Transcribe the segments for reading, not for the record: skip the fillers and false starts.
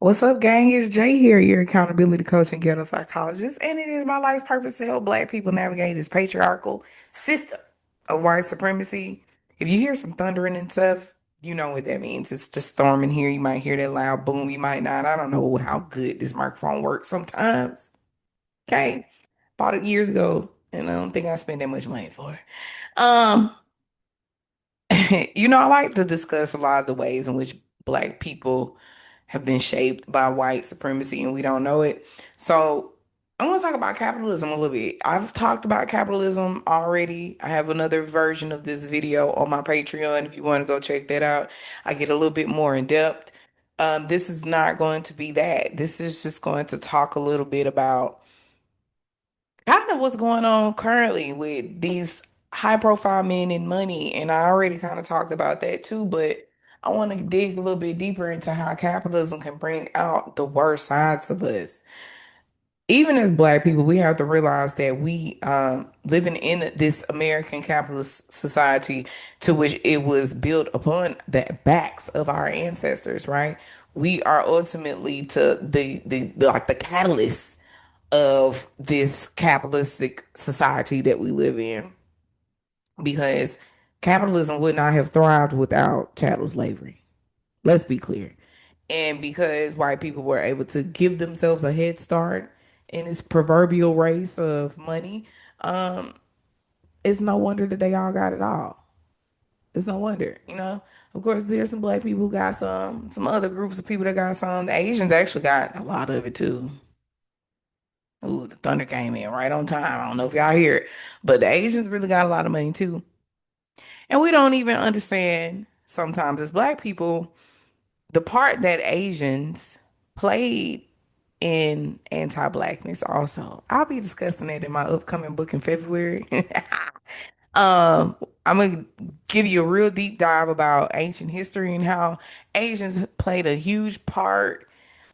What's up, gang? It's Jay here, your accountability coach and ghetto psychologist, and it is my life's purpose to help Black people navigate this patriarchal system of white supremacy. If you hear some thundering and stuff, you know what that means. It's just storming here. You might hear that loud boom. You might not. I don't know how good this microphone works sometimes. Okay. Bought it years ago, and I don't think I spent that much money for it. I like to discuss a lot of the ways in which Black people have been shaped by white supremacy and we don't know it. So I want to talk about capitalism a little bit. I've talked about capitalism already. I have another version of this video on my Patreon if you want to go check that out. I get a little bit more in depth. This is not going to be that. This is just going to talk a little bit about kind of what's going on currently with these high profile men and money. And I already kind of talked about that too, but I want to dig a little bit deeper into how capitalism can bring out the worst sides of us. Even as Black people, we have to realize that we living in this American capitalist society to which it was built upon the backs of our ancestors, right? We are ultimately to the like the catalyst of this capitalistic society that we live in because capitalism would not have thrived without chattel slavery. Let's be clear. And because white people were able to give themselves a head start in this proverbial race of money, um, it's no wonder that they all got it all. It's no wonder. Of course, there's some Black people who got some other groups of people that got some. The Asians actually got a lot of it too. Ooh, the thunder came in right on time. I don't know if y'all hear it, but the Asians really got a lot of money too. And we don't even understand sometimes as Black people the part that Asians played in anti-Blackness also. I'll be discussing that in my upcoming book in February. I'm gonna give you a real deep dive about ancient history and how Asians played a huge part,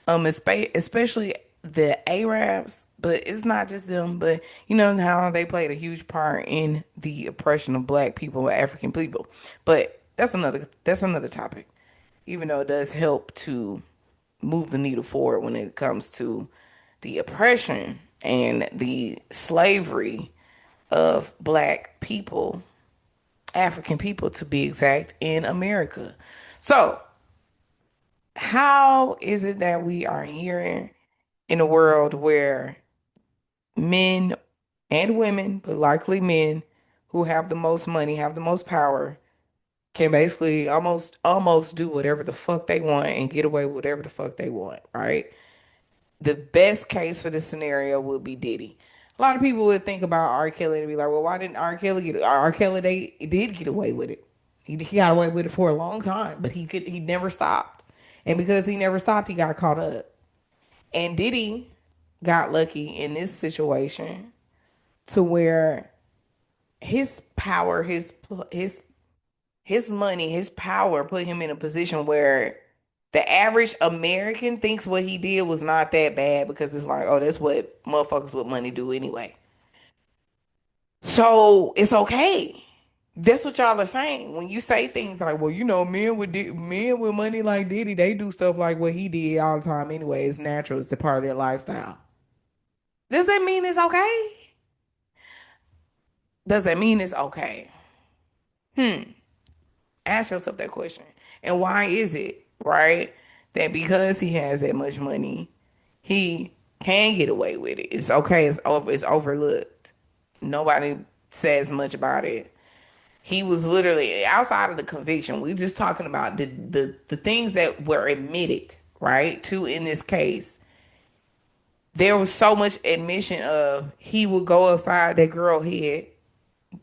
especially the Arabs, but it's not just them, but you know how they played a huge part in the oppression of Black people, African people. But that's another topic, even though it does help to move the needle forward when it comes to the oppression and the slavery of Black people, African people to be exact, in America. So, how is it that we are here in a world where men and women, but likely men who have the most money, have the most power, can basically almost do whatever the fuck they want and get away with whatever the fuck they want, right? The best case for this scenario would be Diddy. A lot of people would think about R. Kelly and be like, well, why didn't R. Kelly get R. Kelly they did get away with it. He got away with it for a long time, but he never stopped. And because he never stopped, he got caught up. And Diddy got lucky in this situation to where his power, his money, his power put him in a position where the average American thinks what he did was not that bad because it's like, oh, that's what motherfuckers with money do anyway. So it's okay. That's what y'all are saying when you say things like, well, men with money like Diddy, they do stuff like what he did all the time anyway. It's natural. It's a part of their lifestyle. Does that mean it's okay? Does that mean it's okay? Hmm. Ask yourself that question. And why is it, right, that because he has that much money, he can get away with it? It's okay, it's overlooked. Nobody says much about it. He was literally outside of the conviction. We're just talking about the things that were admitted, right, to in this case. There was so much admission of he would go upside that girl head,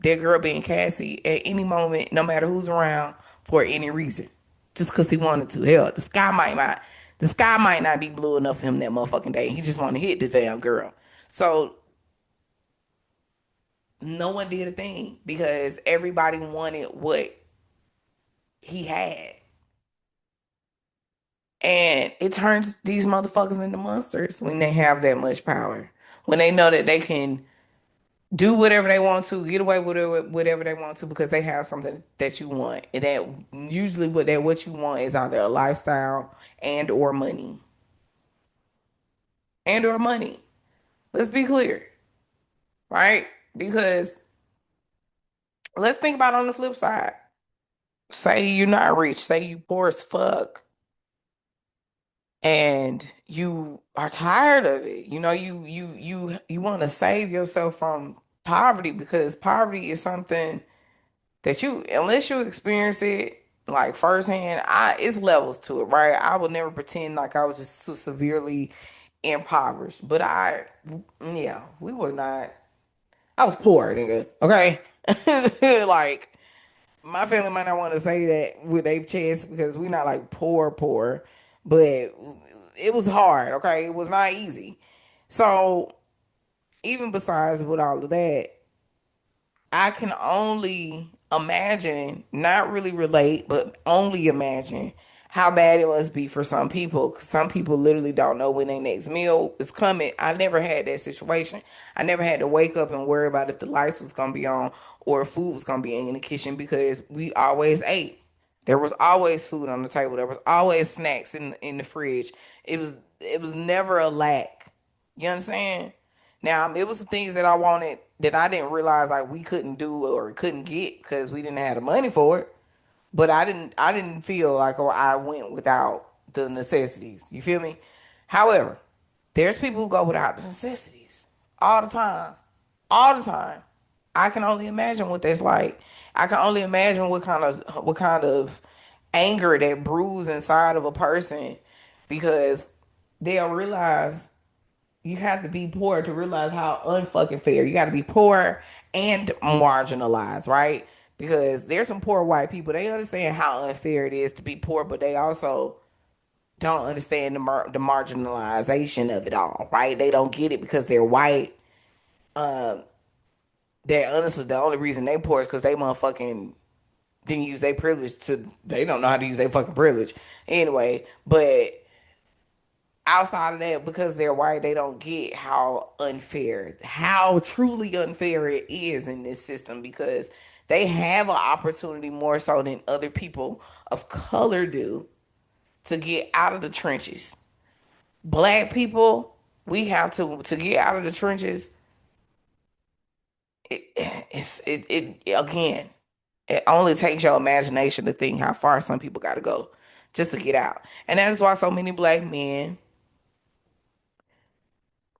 that girl being Cassie, at any moment, no matter who's around, for any reason, just because he wanted to. Hell, the sky might not be blue enough for him that motherfucking day. He just wanted to hit the damn girl. So no one did a thing because everybody wanted what he had. And it turns these motherfuckers into monsters when they have that much power. When they know that they can do whatever they want to, get away with whatever they want to because they have something that you want. And that usually what you want is either a lifestyle and or money. and or money. Let's be clear, right? Because let's think about on the flip side. Say you're not rich, say you poor as fuck, and you are tired of it. You want to save yourself from poverty because poverty is something that you, unless you experience it like firsthand, it's levels to it, right? I would never pretend like I was just so severely impoverished, but yeah, we were not. I was poor, nigga. Okay, like my family might not want to say that with their chest because we're not like poor, poor, but it was hard. Okay, it was not easy. So even besides with all of that, I can only imagine, not really relate, but only imagine how bad it must be for some people. 'Cause some people literally don't know when their next meal is coming. I never had that situation. I never had to wake up and worry about if the lights was gonna be on or if food was gonna be in the kitchen because we always ate. There was always food on the table. There was always snacks in the fridge. It was never a lack. You understand? Now, it was some things that I wanted that I didn't realize like we couldn't do or couldn't get because we didn't have the money for it. But I didn't feel like I went without the necessities. You feel me? However, there's people who go without the necessities all the time. All the time. I can only imagine what that's like. I can only imagine what kind of anger that brews inside of a person because they'll realize you have to be poor to realize how unfucking fair. You got to be poor and marginalized, right? Because there's some poor white people. They understand how unfair it is to be poor, but they also don't understand the marginalization of it all, right? They don't get it because they're white. They're honestly the only reason they poor is because they motherfucking didn't use their privilege to. They don't know how to use their fucking privilege anyway. But outside of that, because they're white, they don't get how truly unfair it is in this system because they have an opportunity more so than other people of color do to get out of the trenches. Black people, we have to get out of the trenches. It again. It only takes your imagination to think how far some people got to go just to get out, and that is why so many black men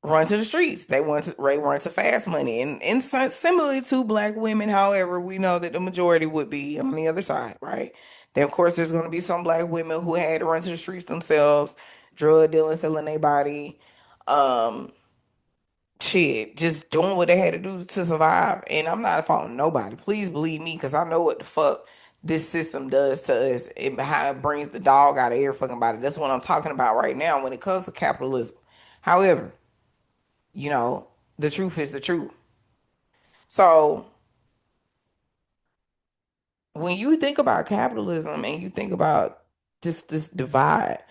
run to the streets. They run to fast money, and similarly to black women. However, we know that the majority would be on the other side, right? Then of course there's going to be some black women who had to run to the streets themselves, drug dealing, selling their body, um, shit, just doing what they had to do to survive. And I'm not faulting nobody. Please believe me, because I know what the fuck this system does to us and how it brings the dog out of every fucking body. That's what I'm talking about right now when it comes to capitalism. However, you know, the truth is the truth. So when you think about capitalism and you think about this divide,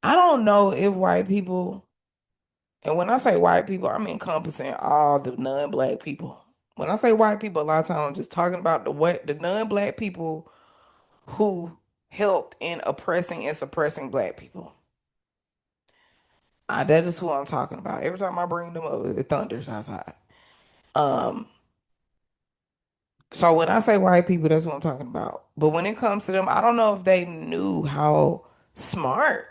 I don't know if white people, and when I say white people, I'm encompassing all the non-black people. When I say white people, a lot of times I'm just talking about the non-black people who helped in oppressing and suppressing black people. That is who I'm talking about. Every time I bring them up, it thunders outside. Um, So when I say white people, that's what I'm talking about. But when it comes to them, I don't know if they knew how smart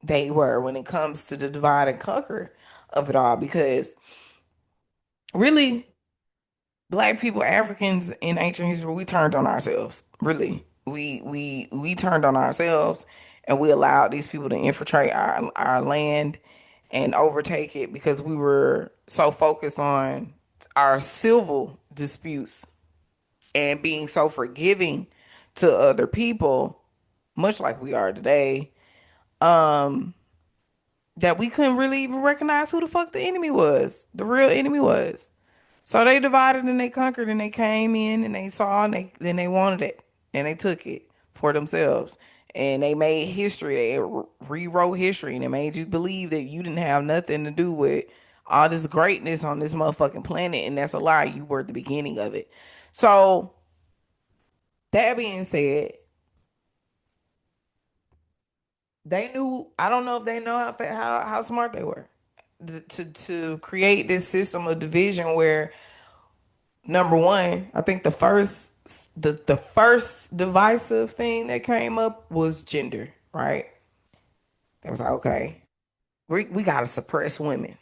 they were when it comes to the divide and conquer of it all. Because really, black people, Africans in ancient history, we turned on ourselves. Really, we turned on ourselves, and we allowed these people to infiltrate our land and overtake it because we were so focused on our civil disputes and being so forgiving to other people, much like we are today, um, that we couldn't really even recognize who the fuck the enemy was, the real enemy was. So they divided and they conquered and they came in and they saw and then they wanted it and they took it for themselves. And they made history. They rewrote history and it made you believe that you didn't have nothing to do with all this greatness on this motherfucking planet. And that's a lie. You were the beginning of it. So that being said, they knew. I don't know if they know how smart they were. to create this system of division where number one, I think the first divisive thing that came up was gender, right? That was like, okay, we gotta suppress women.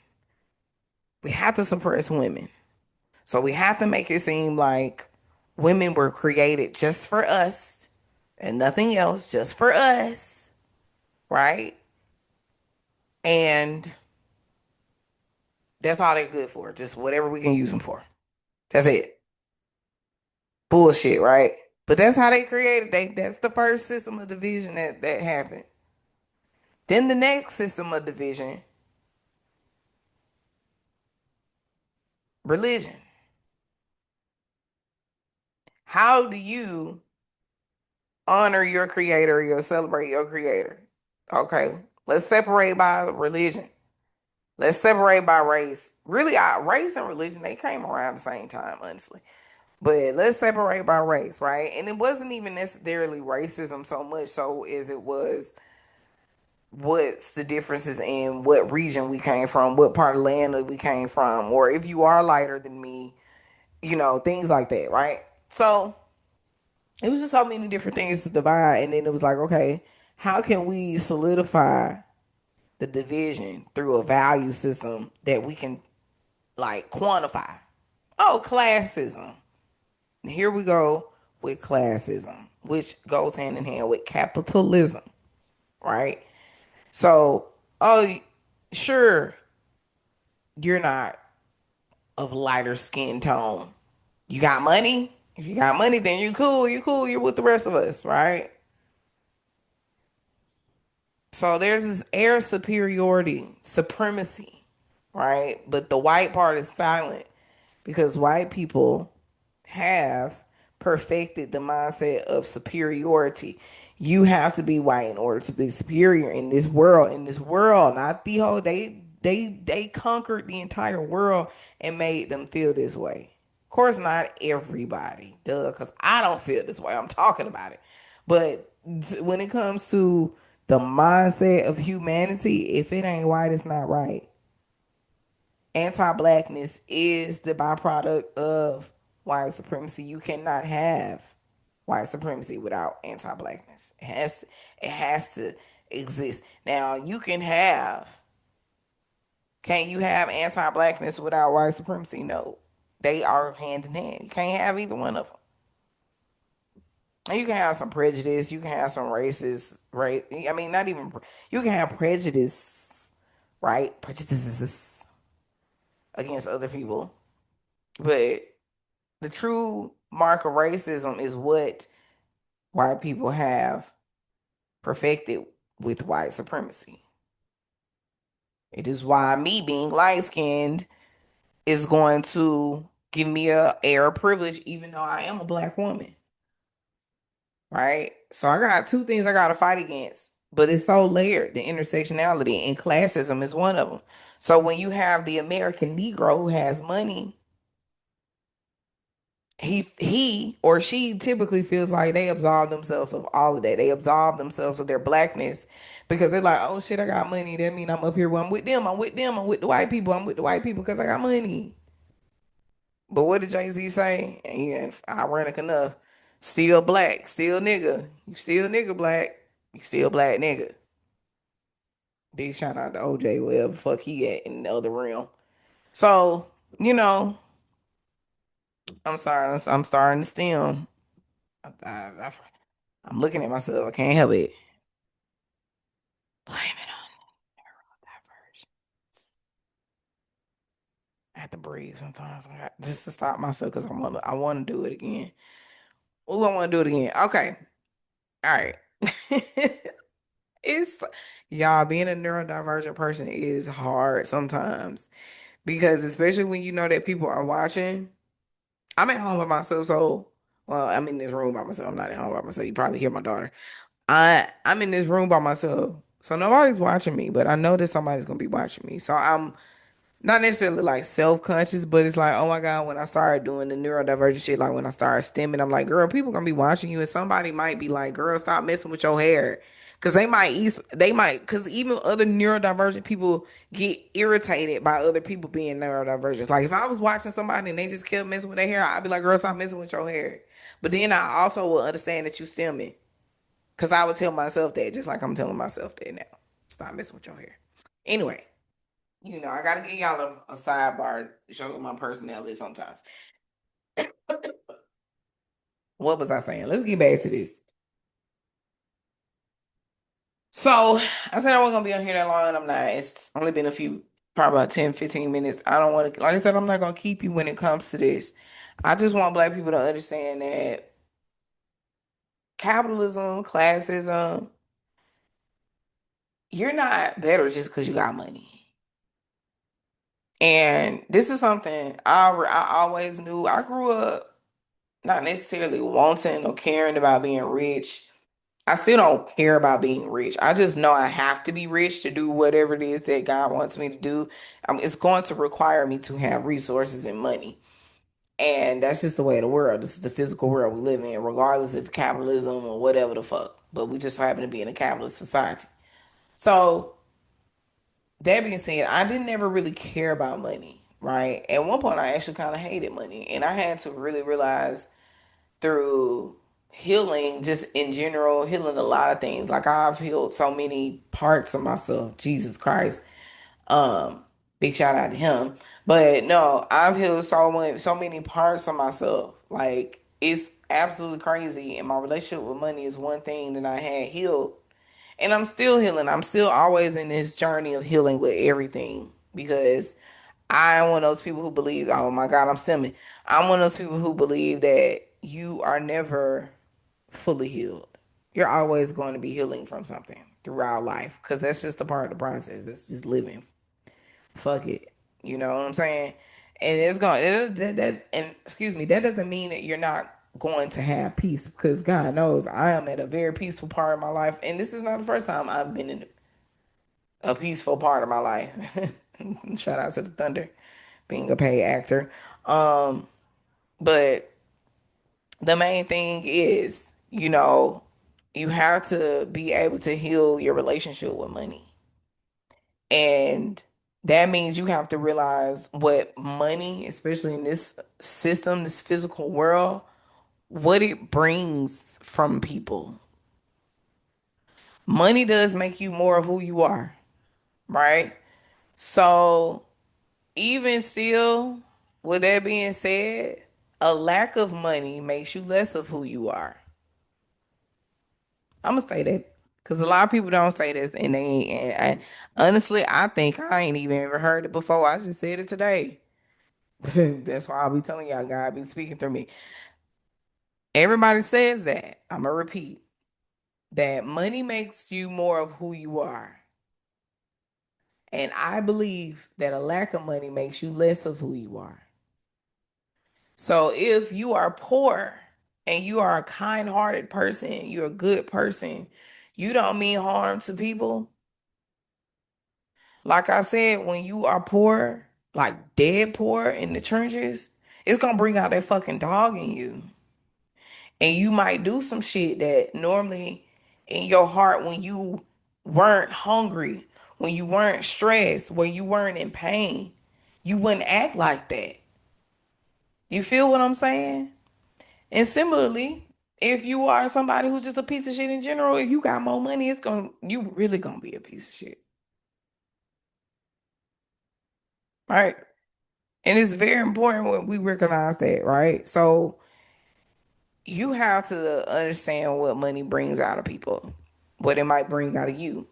We have to suppress women. So we have to make it seem like women were created just for us and nothing else, just for us, right? And that's all they're good for, just whatever we can use them for. That's it. Bullshit, right? But that's how they created. That's the first system of division that happened. Then the next system of division, religion. How do you honor your creator or celebrate your creator? Okay, let's separate by religion. Let's separate by race. Really, race and religion, they came around the same time, honestly. But let's separate by race, right? And it wasn't even necessarily racism so much so as it was what's the differences in what region we came from, what part of land that we came from, or if you are lighter than me, things like that, right? So it was just so many different things to divide. And then it was like, okay, how can we solidify the division through a value system that we can like quantify? Oh, classism. Here we go with classism, which goes hand in hand with capitalism, right? So, oh, sure, you're not of lighter skin tone. You got money? If you got money, then you cool. You cool. You're with the rest of us, right? So there's this air of superiority, supremacy, right? But the white part is silent because white people have perfected the mindset of superiority. You have to be white in order to be superior in this world. In this world, not the whole. They conquered the entire world and made them feel this way. Of course, not everybody, duh, because I don't feel this way. I'm talking about it. But when it comes to the mindset of humanity, if it ain't white, it's not right. Anti-blackness is the byproduct of white supremacy. You cannot have white supremacy without anti-blackness. It has to exist. Now can you have anti-blackness without white supremacy? No. They are hand in hand. You can't have either one of them. And you can have some prejudice. You can have some racist, right? I mean, not even, you can have prejudice, right? Prejudices against other people. But the true mark of racism is what white people have perfected with white supremacy. It is why me being light skinned is going to give me a air of privilege, even though I am a black woman. Right? So I got two things I got to fight against, but it's so layered. The intersectionality and classism is one of them. So when you have the American Negro who has money, he or she typically feels like they absolve themselves of all of that. They absolve themselves of their blackness because they're like, oh shit, I got money. That mean I'm up here. Well, I'm with them. I'm with them. I'm with the white people. I'm with the white people because I got money. But what did Jay-Z say? And yeah, ironic enough, still black, still nigga. You still nigga black. You still black nigga. Big shout out to OJ, wherever the fuck he at in the other realm. So, you know, I'm sorry, I'm starting to stem. I, I'm looking at myself. I can't help it. Blame it on diversion. I have to breathe sometimes, just to stop myself because I want to do it again. Oh, I want to do it again. Okay, all right. It's y'all being a neurodivergent person is hard sometimes because especially when you know that people are watching. I'm at home by myself, so well, I'm in this room by myself. I'm not at home by myself. You probably hear my daughter. I'm in this room by myself, so nobody's watching me, but I know that somebody's gonna be watching me. So I'm not necessarily like self-conscious, but it's like, oh my God, when I started doing the neurodivergent shit, like when I started stemming, I'm like, girl, people gonna be watching you, and somebody might be like, girl, stop messing with your hair. Because because even other neurodivergent people get irritated by other people being neurodivergent. Like if I was watching somebody and they just kept messing with their hair, I'd be like, girl, stop messing with your hair. But then I also will understand that you stimming. Because I would tell myself that just like I'm telling myself that now. Stop messing with your hair. Anyway, I gotta give y'all a sidebar to show my personality sometimes. What was I saying? Let's get back to this. So I said I wasn't gonna be on here that long, and I'm not. It's only been a few, probably about 10, 15 minutes. I don't want to, like I said, I'm not gonna keep you when it comes to this. I just want black people to understand that capitalism, classism, you're not better just because you got money. And this is something I always knew. I grew up not necessarily wanting or caring about being rich. I still don't care about being rich. I just know I have to be rich to do whatever it is that God wants me to do. It's going to require me to have resources and money. And that's just the way of the world. This is the physical world we live in, regardless of capitalism or whatever the fuck. But we just happen to be in a capitalist society. So, that being said, I didn't ever really care about money, right? At one point, I actually kind of hated money. And I had to really realize through healing, just in general, healing a lot of things. Like I've healed so many parts of myself. Jesus Christ. Um, Big shout out to him. But no, I've healed so many parts of myself. Like it's absolutely crazy. And my relationship with money is one thing that I had healed. And I'm still healing. I'm still always in this journey of healing with everything because I'm one of those people who believe, oh my God, I'm stimming. I'm one of those people who believe that you are never fully healed. You're always going to be healing from something throughout life because that's just a part of the process. It's just living. Fuck it. You know what I'm saying? And it's going and excuse me, that doesn't mean that you're not going to have peace because God knows I am at a very peaceful part of my life, and this is not the first time I've been in a peaceful part of my life. Shout out to the Thunder, being a paid actor. Um, but the main thing is, you have to be able to heal your relationship with money. And that means you have to realize what money, especially in this system, this physical world, what it brings from people. Money does make you more of who you are, right? So, even still, with that being said, a lack of money makes you less of who you are. I'm gonna say that because a lot of people don't say this, and honestly, I think I ain't even ever heard it before. I just said it today. That's why I'll be telling y'all, God be speaking through me. Everybody says that. I'm gonna repeat that money makes you more of who you are, and I believe that a lack of money makes you less of who you are. So if you are poor and you are a kind-hearted person, you're a good person, you don't mean harm to people. Like I said, when you are poor, like dead poor in the trenches, it's gonna bring out that fucking dog in you. And you might do some shit that normally in your heart when you weren't hungry, when you weren't stressed, when you weren't in pain, you wouldn't act like that. You feel what I'm saying? And similarly, if you are somebody who's just a piece of shit in general, if you got more money, you really gonna be a piece of shit. Right? And it's very important when we recognize that, right? So you have to understand what money brings out of people, what it might bring out of you.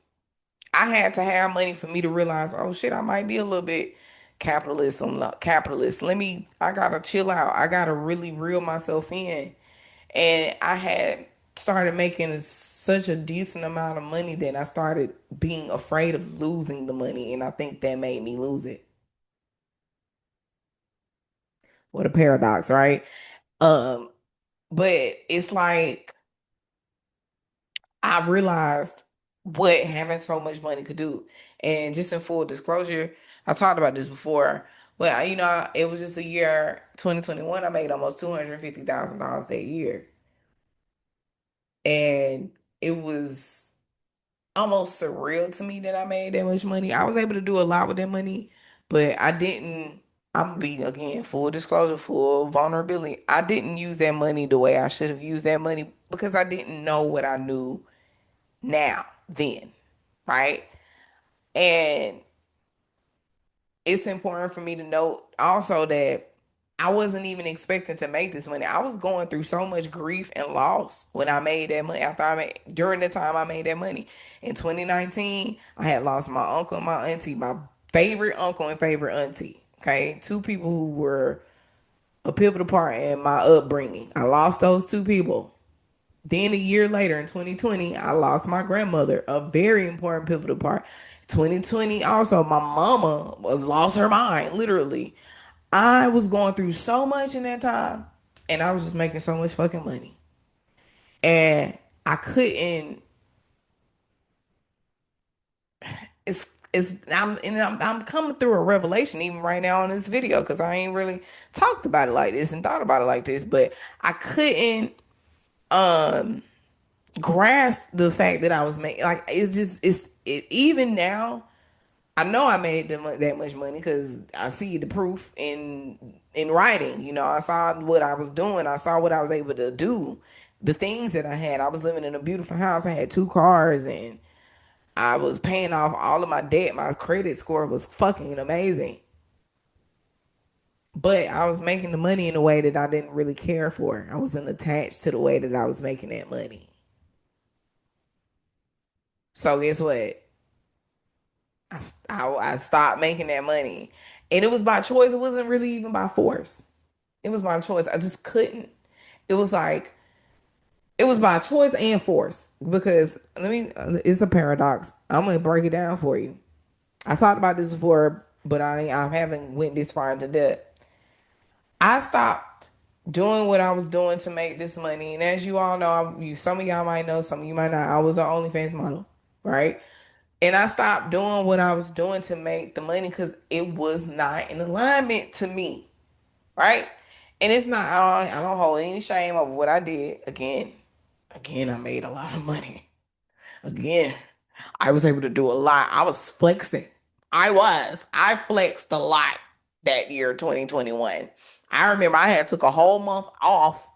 I had to have money for me to realize, oh shit, I might be a little bit capitalist. I gotta chill out. I gotta really reel myself in. And I had started making such a decent amount of money that I started being afraid of losing the money. And I think that made me lose it. What a paradox, right? Um, but it's like I realized what having so much money could do. And just in full disclosure, I talked about this before, but it was just a year 2021. I made almost $250,000 that year. And it was almost surreal to me that I made that much money. I was able to do a lot with that money, but I didn't. I'm gonna be again full disclosure, full vulnerability. I didn't use that money the way I should have used that money because I didn't know what I knew now then, right? And it's important for me to note also that I wasn't even expecting to make this money. I was going through so much grief and loss when I made that money. After I made during the time I made that money in 2019, I had lost my uncle and my auntie, my favorite uncle and favorite auntie. Okay, two people who were a pivotal part in my upbringing. I lost those two people. Then a year later in 2020, I lost my grandmother, a very important pivotal part. 2020 also, my mama lost her mind, literally. I was going through so much in that time, and I was just making so much fucking money. And I couldn't, I'm coming through a revelation even right now on this video because I ain't really talked about it like this and thought about it like this, but I couldn't um grasp the fact that I was making, like, it's just even now I know I made that much money because I see the proof in writing. You know, I saw what I was doing. I saw what I was able to do. The things that I had. I was living in a beautiful house. I had two cars and I was paying off all of my debt. My credit score was fucking amazing. But I was making the money in a way that I didn't really care for. I wasn't attached to the way that I was making that money. So guess what? I stopped making that money. And it was by choice. It wasn't really even by force. It was my choice. I just couldn't. It was like, it was by choice and force. Because, it's a paradox. I'm going to break it down for you. I talked about this before, but I haven't went this far into depth. I stopped doing what I was doing to make this money. And as you all know, some of y'all might know, some of you might not. I was an OnlyFans model, right? And I stopped doing what I was doing to make the money because it was not in alignment to me, right? And it's not, I don't hold any shame over what I did. Again, I made a lot of money. Again, I was able to do a lot. I was flexing. I flexed a lot that year, 2021. I remember I had took a whole month off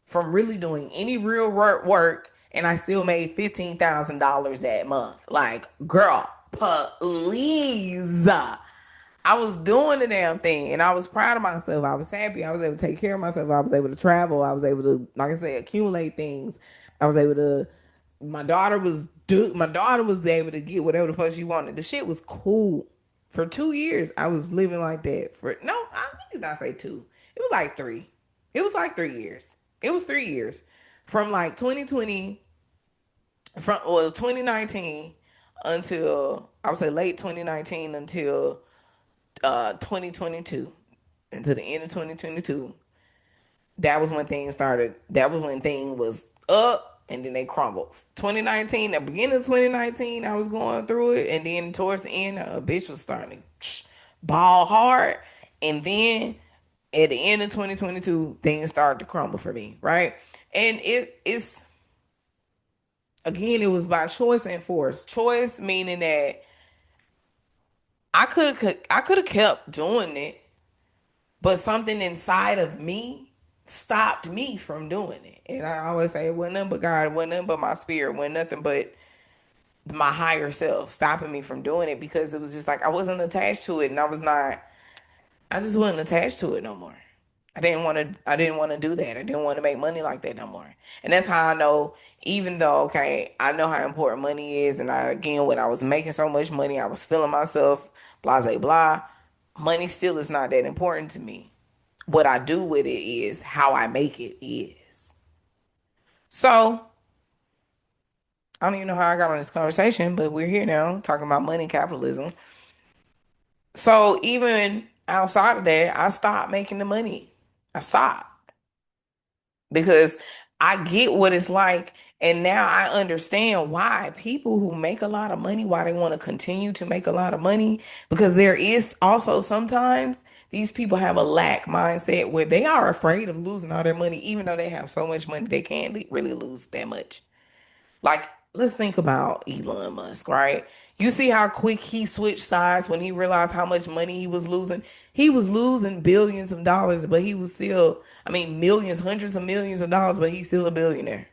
from really doing any real work, and I still made $15,000 that month. Like, girl, please. I was doing the damn thing and I was proud of myself. I was happy. I was able to take care of myself. I was able to travel. I was able to, like I said, accumulate things. I was able to, my daughter was able to get whatever the fuck she wanted. The shit was cool. For 2 years, I was living like that. No, I think not say two. It was like three. It was like 3 years. It was 3 years. From like 2020, from 2019 until I would say late 2019 until 2022, until the end of 2022. That was when things started. That was when things was up and then they crumbled. 2019, the beginning of 2019, I was going through it, and then towards the end, a bitch was starting to ball hard, and then at the end of 2022, things started to crumble for me, right? And it's again, it was by choice and force. Choice meaning that I could have kept doing it, but something inside of me stopped me from doing it. And I always say it wasn't nothing but God, it wasn't nothing but my spirit, it wasn't nothing but my higher self stopping me from doing it because it was just like I wasn't attached to it, and I just wasn't attached to it no more. I didn't want to do that. I didn't want to make money like that no more. And that's how I know, even though, okay, I know how important money is, and again, when I was making so much money, I was feeling myself, blah, blah, blah. Money still is not that important to me. What I do with it is how I make it is. So, I don't even know how I got on this conversation, but we're here now talking about money capitalism. So, even outside of that, I stopped making the money. I stopped because I get what it's like. And now I understand why people who make a lot of money, why they want to continue to make a lot of money, because there is also sometimes these people have a lack mindset where they are afraid of losing all their money, even though they have so much money, they can't really lose that much. Like, let's think about Elon Musk, right? You see how quick he switched sides when he realized how much money he was losing. He was losing billions of dollars, but he was still, I mean, millions, hundreds of millions of dollars, but he's still a billionaire.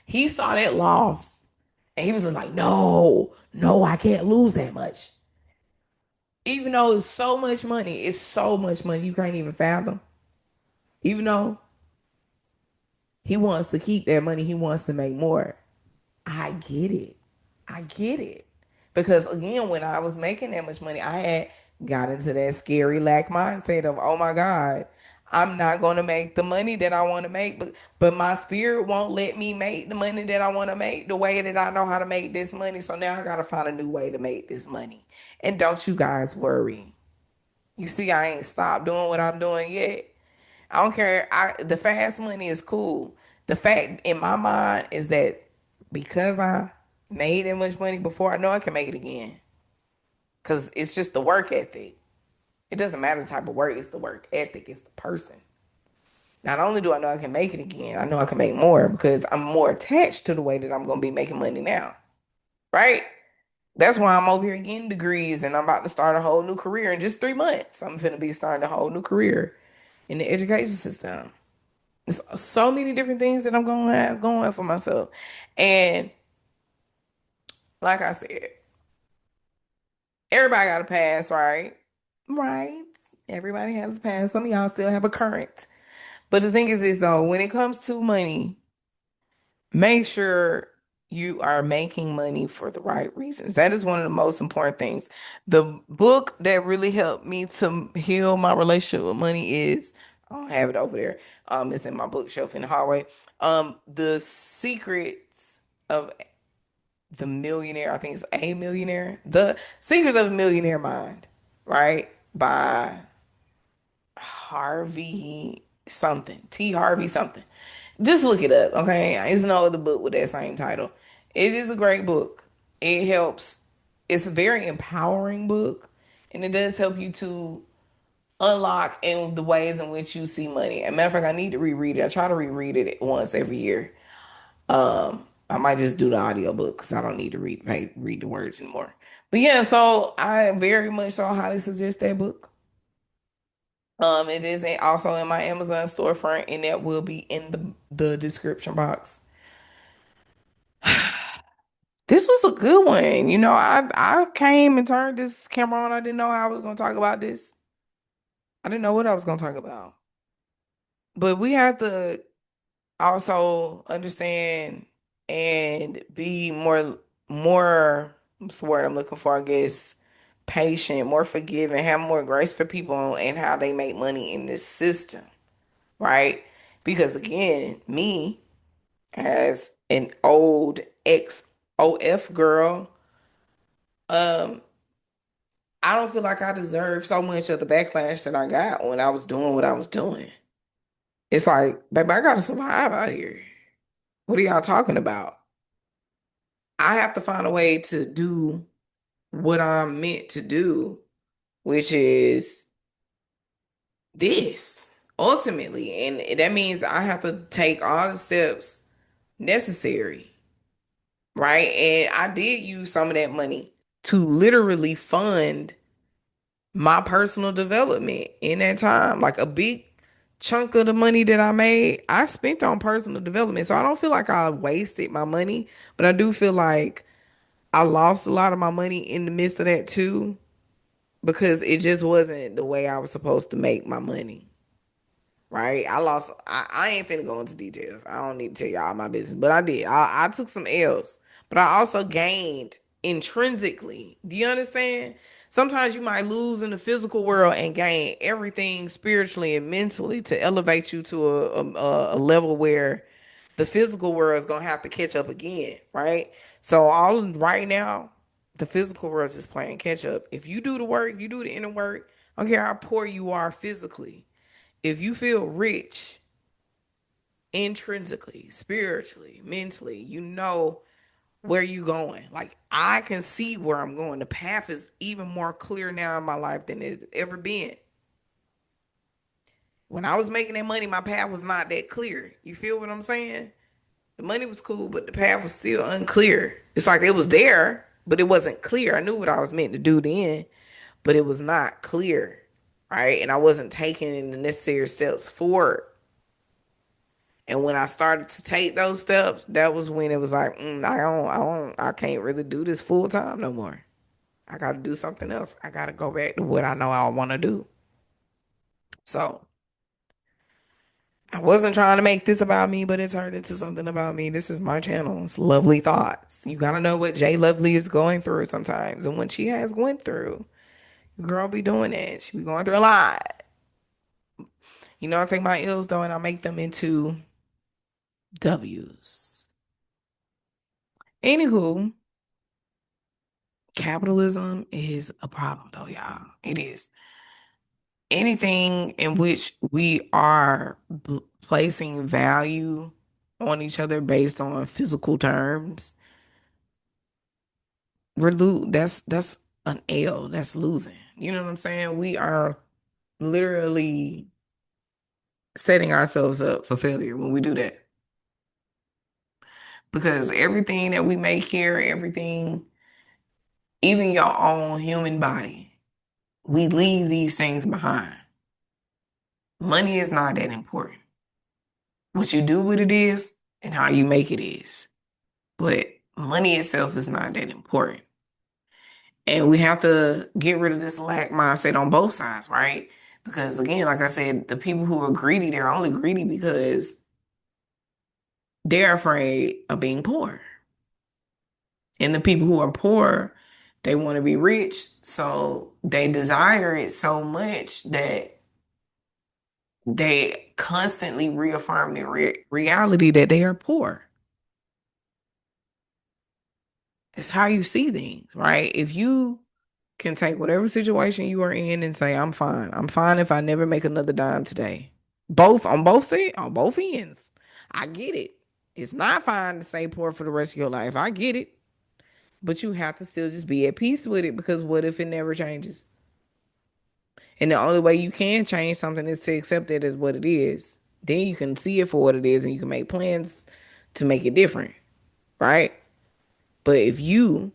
He saw that loss and he was just like, no, no, I can't lose that much. Even though it's so much money you can't even fathom. Even though he wants to keep that money, he wants to make more. I get it. I get it. Because again, when I was making that much money, I had got into that scary lack mindset of, oh my God, I'm not going to make the money that I want to make, but my spirit won't let me make the money that I want to make the way that I know how to make this money. So now I got to find a new way to make this money. And don't you guys worry. You see, I ain't stopped doing what I'm doing yet. I don't care. The fast money is cool. The fact in my mind is that because I made that much money before, I know I can make it again. Cause it's just the work ethic. It doesn't matter the type of work, it's the work ethic, it's the person. Not only do I know I can make it again, I know I can make more because I'm more attached to the way that I'm gonna be making money now. Right? That's why I'm over here getting degrees and I'm about to start a whole new career in just 3 months. I'm gonna be starting a whole new career in the education system. There's so many different things that I'm going to have going for myself. And like I said, everybody got a past, right? Right. Everybody has a past. Some of y'all still have a current. But the thing is this though, when it comes to money, make sure you are making money for the right reasons. That is one of the most important things. The book that really helped me to heal my relationship with money is, I don't have it over there. It's in my bookshelf in the hallway. The Secrets of the Millionaire, I think it's a millionaire. The Secrets of a Millionaire Mind, right? By Harvey something. T. Harvey something. Just look it up, okay? There's no other book with that same title. It is a great book. It helps. It's a very empowering book, and it does help you to unlock in the ways in which you see money. As a matter of fact, I need to reread it. I try to reread it once every year. I might just do the audio book because I don't need to read the words anymore. But yeah, so I very much so highly suggest that book. It is also in my Amazon storefront, and that will be in the description box. This was a good one. You know, I came and turned this camera on. I didn't know how I was going to talk about this. I didn't know what I was going to talk about. But we have to also understand and be more what's the word I'm looking for, I guess, patient, more forgiving, have more grace for people and how they make money in this system, right? Because again, me as an old ex OF girl, um, I don't feel like I deserve so much of the backlash that I got when I was doing what I was doing. It's like, baby, I gotta survive out here. What are y'all talking about? I have to find a way to do what I'm meant to do, which is this ultimately. And that means I have to take all the steps necessary, right? And I did use some of that money to literally fund my personal development in that time. Like a big chunk of the money that I made, I spent on personal development. So I don't feel like I wasted my money, but I do feel like I lost a lot of my money in the midst of that too, because it just wasn't the way I was supposed to make my money. Right? I ain't finna go into details. I don't need to tell y'all my business, but I did. I took some L's, but I also gained intrinsically. Do you understand? Sometimes you might lose in the physical world and gain everything spiritually and mentally to elevate you to a level where the physical world is gonna have to catch up again, right? So all right now, the physical world is just playing catch up. If you do the work, you do the inner work. I don't care how poor you are physically. If you feel rich intrinsically, spiritually, mentally, you know where you going. Like I can see where I'm going. The path is even more clear now in my life than it's ever been. When I was making that money, my path was not that clear. You feel what I'm saying? The money was cool, but the path was still unclear. It's like it was there, but it wasn't clear. I knew what I was meant to do then, but it was not clear, right? And I wasn't taking the necessary steps forward. And when I started to take those steps, that was when it was like, I can't really do this full time no more. I got to do something else. I got to go back to what I know I want to do. So I wasn't trying to make this about me, but it turned into something about me. This is my channel. It's Lovely Thoughts. You got to know what Jay Lovelii is going through sometimes. And when she has went through, girl be doing it. She be going through a lot. You know, I take my ills though and I make them into W's. Anywho, capitalism is a problem though, y'all. It is. Anything in which we are placing value on each other based on physical terms, that's an L, that's losing. You know what I'm saying? We are literally setting ourselves up for failure when we do that. Because everything that we make here, everything, even your own human body, we leave these things behind. Money is not that important. What you do with it is, and how you make it is. But money itself is not that important. And we have to get rid of this lack mindset on both sides, right? Because again, like I said, the people who are greedy, they're only greedy because they're afraid of being poor. And the people who are poor, they want to be rich. So they desire it so much that they constantly reaffirm their reality that they are poor. It's how you see things, right? If you can take whatever situation you are in and say, I'm fine. I'm fine if I never make another dime today. Both on both sides, on both ends. I get it. It's not fine to stay poor for the rest of your life. I get it. But you have to still just be at peace with it because what if it never changes? And the only way you can change something is to accept it as what it is. Then you can see it for what it is and you can make plans to make it different, right? But if you,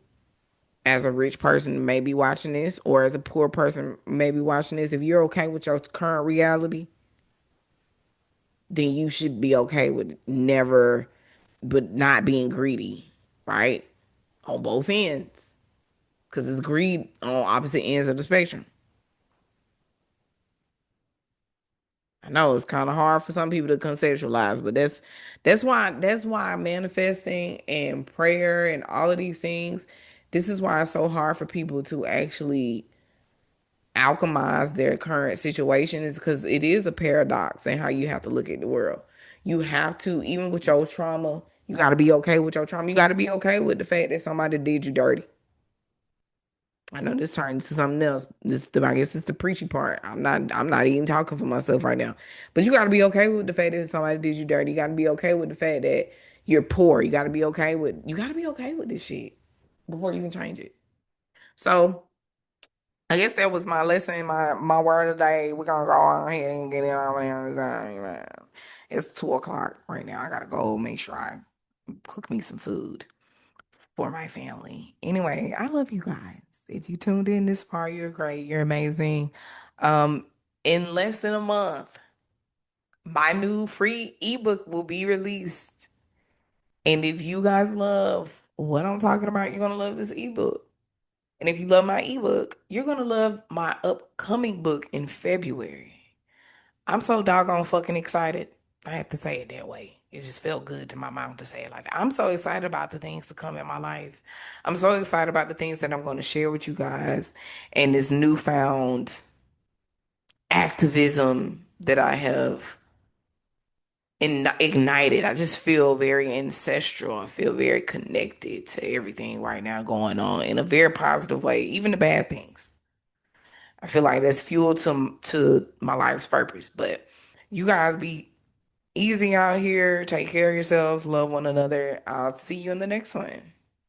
as a rich person, may be watching this, or as a poor person, may be watching this, if you're okay with your current reality, then you should be okay with never, but not being greedy, right? On both ends. Because it's greed on opposite ends of the spectrum. I know it's kind of hard for some people to conceptualize, but that's why manifesting and prayer and all of these things, this is why it's so hard for people to actually alchemize their current situation is because it is a paradox in how you have to look at the world. You have to, even with your trauma, you got to be okay with your trauma. You got to be okay with the fact that somebody did you dirty. I know this turned into something else. I guess it's the preachy part. I'm not even talking for myself right now. But you got to be okay with the fact that somebody did you dirty. You got to be okay with the fact that you're poor. You got to be okay with this shit before you can change it. So I guess that was my lesson, my word of the day. We're gonna go on ahead and get it over there. It's 2 o'clock right now. I gotta go make sure I cook me some food for my family. Anyway, I love you guys. If you tuned in this far, you're great. You're amazing. Um, in less than a month, my new free ebook will be released. And if you guys love what I'm talking about, you're gonna love this ebook. And if you love my ebook, you're gonna love my upcoming book in February. I'm so doggone fucking excited. I have to say it that way. It just felt good to my mouth to say it like that. I'm so excited about the things to come in my life. I'm so excited about the things that I'm going to share with you guys and this newfound activism that I have ignited. I just feel very ancestral. I feel very connected to everything right now going on in a very positive way, even the bad things. I feel like that's fuel to my life's purpose. But you guys be easy out here. Take care of yourselves. Love one another. I'll see you in the next one.